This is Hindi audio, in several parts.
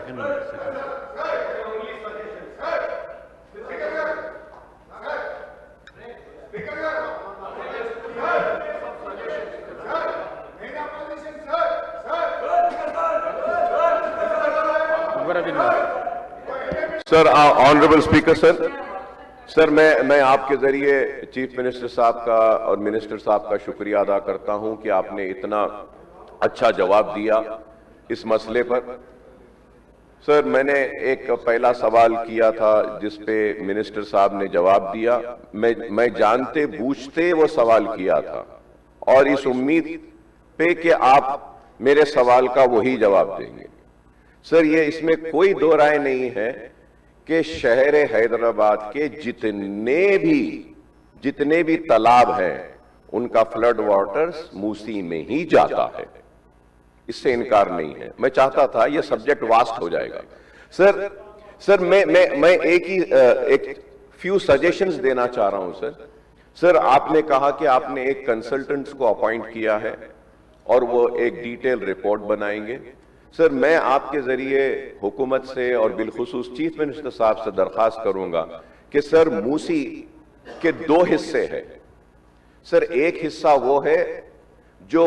second one. Sir, honourable speaker sir, मैं आपके जरिए चीफ मिनिस्टर साहब का और मिनिस्टर साहब का शुक्रिया अदा करता हूं कि आपने इतना अच्छा जवाब दिया इस मसले पर। सर, मैंने एक पहला सवाल किया था जिस पे मिनिस्टर साहब ने जवाब दिया। मैं जानते बूझते वो सवाल किया था और इस उम्मीद पे कि आप मेरे सवाल का वही जवाब देंगे। सर, ये इसमें कोई दो राय नहीं है कि शहर हैदराबाद के जितने भी तालाब हैं उनका फ्लड वाटर्स मूसी में ही जाता है, इससे इनकार नहीं है। मैं चाहता था ये सब्जेक्ट वास्ट हो जाएगा। सर मैं एक फ्यू सजेशंस देना चाह रहा हूं। सर आपने कहा कि आपने एक कंसल्टेंट्स को अपॉइंट किया है और वो एक डिटेल रिपोर्ट बनाएंगे। सर, मैं आपके जरिए हुकूमत से और बिलखुसूस चीफ मिनिस्टर साहब से दरखास्त करूंगा कि सर, मूसी के दो हिस्से हैं। सर, एक हिस्सा वो है जो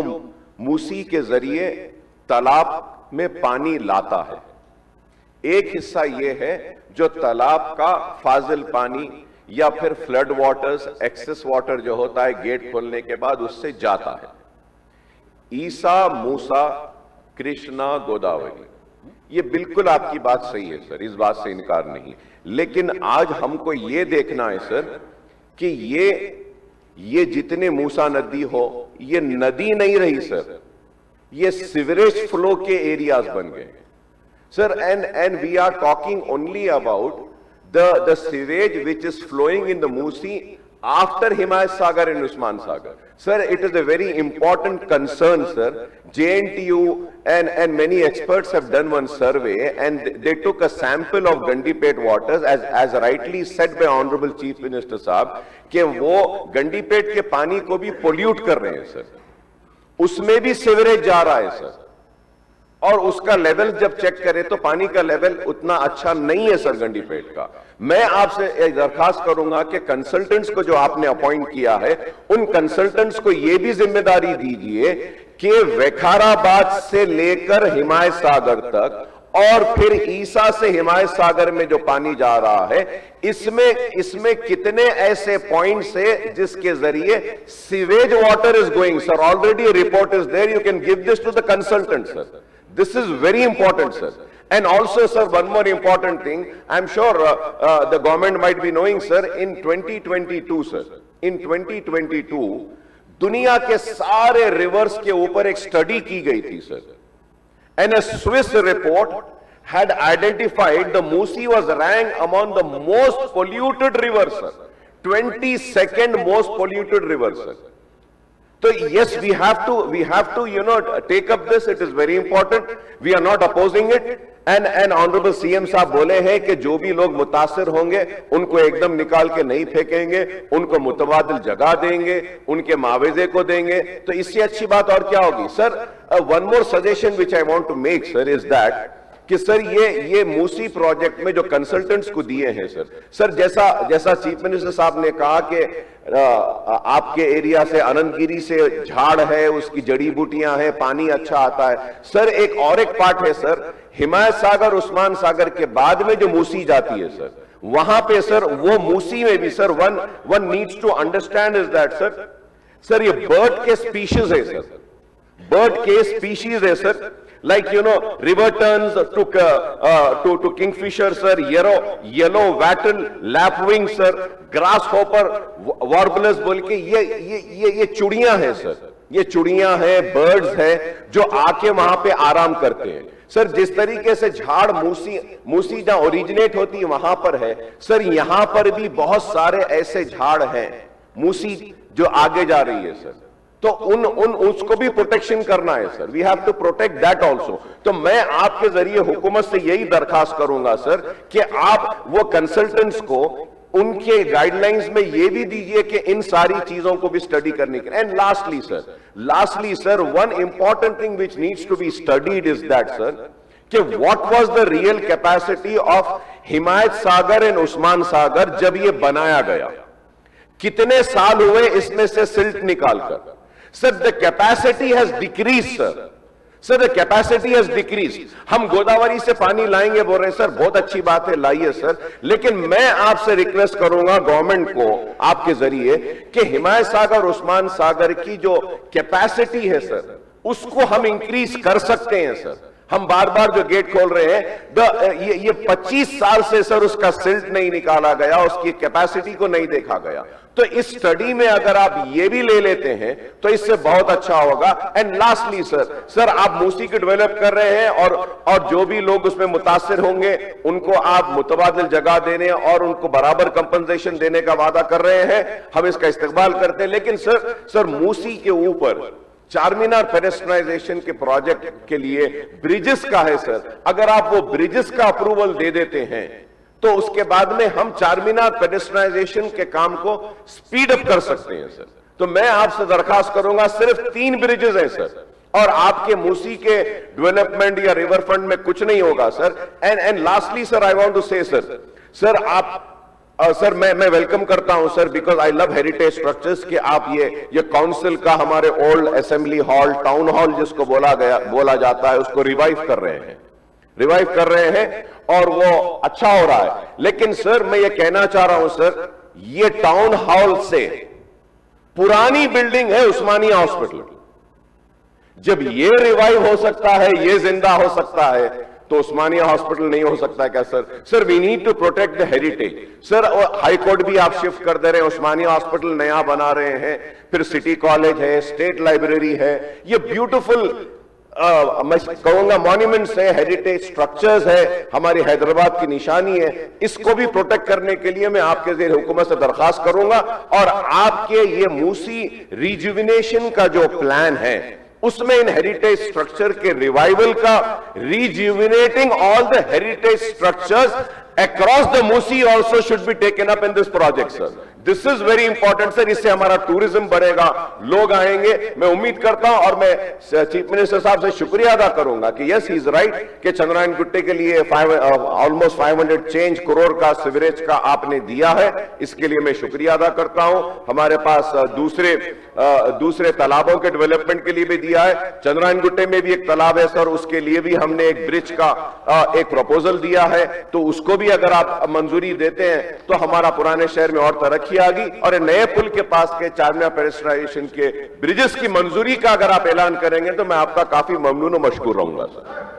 मूसी के जरिए तालाब में पानी लाता है, एक हिस्सा ये है जो तालाब का फाजिल पानी या फिर फ्लड वाटर्स, एक्सेस वाटर जो होता है गेट खोलने के बाद उससे जाता है। ईसा, मूसा, कृष्णा, गोदावरी, ये बिल्कुल आपकी बात सही है सर, इस बात से इनकार नहीं। लेकिन आज हमको ये देखना है सर कि ये जितने मूसा नदी हो, ये नदी नहीं रही सर, ये सीवरेज फ्लो के एरियाज बन गए sir. And we are talking only about the sewage which is flowing in the Musi after Himayat Sagar and Usman Sagar. Sir, it is a very important concern, sir. JNTU and many experts have done one survey and they took a sample of Gandipet waters as rightly said by Honorable Chief Minister Saab कि वो गंडीपेट के पानी को भी पोल्यूट कर रहे हैं सर, उसमें भी सीवरेज जा रहा है सर, और उसका लेवल जब चेक करें तो पानी का लेवल उतना अच्छा नहीं है सर गंडीपेट का। मैं आपसे एक दरखास्त करूंगा कि कंसल्टेंट्स को जो आपने अपॉइंट किया है, उन कंसल्टेंट्स को यह भी जिम्मेदारी दीजिए कि विकाराबाद से लेकर हिमायत सागर तक और फिर ईसा से हिमायत सागर में जो पानी जा रहा है, इसमें कितने ऐसे पॉइंट्स है जिसके जरिए sewage water is going. Sir, already report is there, you can give this to the consultant sir. This is very important, sir. And also, sir, one more important thing, I'm sure the government might be knowing, sir, in 2022, sir, in 2022, दुनिया के सारे रिवर्स के ऊपर एक स्टडी की गई थी, sir. And a Swiss report had identified the Musi was ranked among the most polluted rivers, sir. 22nd most polluted river, sir. So yes, we have to take up this. It is very important. We are not opposing it. And honorable CM साहब बोले हैं कि जो भी लोग मुतासिर होंगे उनको एकदम निकाल के नहीं फेंकेंगे, उनको मुतबादिल जगह देंगे, उनके मावेजे को देंगे, तो इससे अच्छी बात और क्या होगी। Sir, one more suggestion which I want to make sir is that कि सर ये मूसी प्रोजेक्ट में जो कंसल्टेंट्स को दिए हैं सर जैसा चीफ मिनिस्टर साहब ने कहा कि आपके एरिया से अनंतगिरी से झाड़ है, उसकी जड़ी बूटियां हैं, पानी अच्छा आता है। सर, एक पार्ट है सर, हिमायत सागर, उस्मान सागर के बाद में जो मूसी जाती है सर, वहां पे सर, वो मूसी में भी sir one needs to understand is that sir ये बर्ड के स्पीशीज है सर, बर्ड के स्पीशीज है sir, like river terns to kingfisher sir, yellow wattle, lapwing sir, grasshopper, warblers बोल के ये चुड़ियां हैं सर, ये चुड़ियां हैं, बर्ड्स हैं जो आके वहां पे आराम करते हैं सर। जिस तरीके से झाड़ मूसी जहां ओरिजिनेट होती है वहां पर है सर, यहां पर भी बहुत सारे ऐसे झाड़ हैं मूसी जो आगे जा रही है सर, तो उसको भी प्रोटेक्शन करना है sir. We have to protect that also. तो मैं आपके जरिए हुकूमत से यही दरखास्त करूंगा सर कि आप वो कंसल्टेंट्स को उनके गाइडलाइंस में ये भी दीजिए कि इन सारी चीजों को भी स्टडी करने के। And lastly sir one important thing which needs to be studied is that sir कि what was the real capacity of Himayat Sagar and Osman Sagar जब ये बनाया गया, कितने साल हुए इसमें से सिल्ट निकालकर। Sir the capacity has decrease sir the capacity has decrease. हम गोदावरी से पानी लाएंगे बोल रहे हैं सर, बहुत अच्छी बात है लाइए सर, लेकिन मैं आपसे रिक्वेस्ट करूंगा गवर्नमेंट को आपके जरिए कि हिमायत सागर उस्मान सागर की जो कैपेसिटी है सर उसको हम इंक्रीज कर सकते हैं सर। हम बार बार जो गेट खोल रहे हैं, ये 25 साल से सर उसका सिल्ट नहीं निकाला गया, उसकी कैपेसिटी को नहीं देखा गया। तो इस स्टडी में अगर आप ये भी ले लेते हैं तो इससे बहुत अच्छा होगा। एंड लास्टली सर आप मूसी को डेवलप कर रहे हैं और जो भी लोग उसमें मुतासिर होंगे उनको आप मुतबादिल जगह देने और उनको बराबर कंपनसेशन देने का वादा कर रहे हैं, हम इसका इस्तेमाल करते हैं। लेकिन सर मूसी के ऊपर चारमीनार पेडेस्ट्रियनाइजेशन के प्रोजेक्ट के लिए ब्रिजेस का है सर, अगर आप वो ब्रिजेस का अप्रूवल दे देते हैं तो उसके बाद में हम चारमीनार पेडेस्ट्रियनाइजेशन के काम को स्पीड अप कर सकते हैं सर। तो मैं आपसे दरखास्त करूंगा, सिर्फ 3 ब्रिजेस हैं सर और आपके मूसी के डेवलपमेंट या रिवर फ्रंट में कुछ नहीं होगा sir. And lastly sir I want to say sir आप सर मैं वेलकम करता हूं sir, because I love heritage structures कि आप ये काउंसिल का हमारे old assembly hall, town hall जिसको बोला जाता है, उसको रिवाइव कर रहे हैं और वो अच्छा हो रहा है। लेकिन सर मैं ये कहना चाह रहा हूं सर, ये टाउन हॉल से पुरानी बिल्डिंग है उस्मानिया हॉस्पिटल, जब ये रिवाइव हो सकता है, ये जिंदा हो सकता है, तो उस्मानिया हॉस्पिटल नहीं हो सकता क्या sir we need to protect the heritage. Sir high court भी आप शिफ्ट कर दे रहे हैं, उस्मानिया हॉस्पिटल नया बना रहे हैं, फिर सिटी कॉलेज है, स्टेट लाइब्रेरी है, ये ब्यूटीफुल मैं कहूंगा मॉन्यूमेंट्स है, हेरिटेज स्ट्रक्चर्स है, हमारी हैदराबाद की निशानी है। इसको भी प्रोटेक्ट करने के लिए मैं आपके ज़ेर हुकूमत से दरखास्त करूंगा और आपके ये मूसी रिजुविनेशन का जो प्लान है उसमें इन हेरिटेज स्ट्रक्चर के रिवाइवल का, rejuvenating all the heritage structures across the Musi also should be taken up in this project sir. This is very important sir, इससे हमारा टूरिज्म बढ़ेगा, लोग आएंगे। मैं उम्मीद करता हूं और मैं चीफ मिनिस्टर साहब से शुक्रिया अदा करूंगा कि यस ही इज राइट कि चंद्रायन गुट्टे के लिए ऑलमोस्ट 500 चेंज करोड़ का सीवरेज का आपने दिया है, इसके लिए मैं शुक्रिया अदा करता हूं। हमारे पास दूसरे तालाबों के डेवलपमेंट के लिए भी दिया है, चंद्रायन गुट्टे में भी एक तालाब है सर, उसके लिए भी हमने एक ब्रिज का एक प्रपोजल दिया है, तो उसको भी अगर आप मंजूरी देते हैं तो हमारा पुराने शहर में और तरक्की आ गई। और नए पुल के पास के चारमीनार पेडेस्ट्रियनाइजेशन के ब्रिजेस की मंजूरी का अगर आप ऐलान करेंगे तो मैं आपका काफी ममनून और मशकूर रहूंगा सर।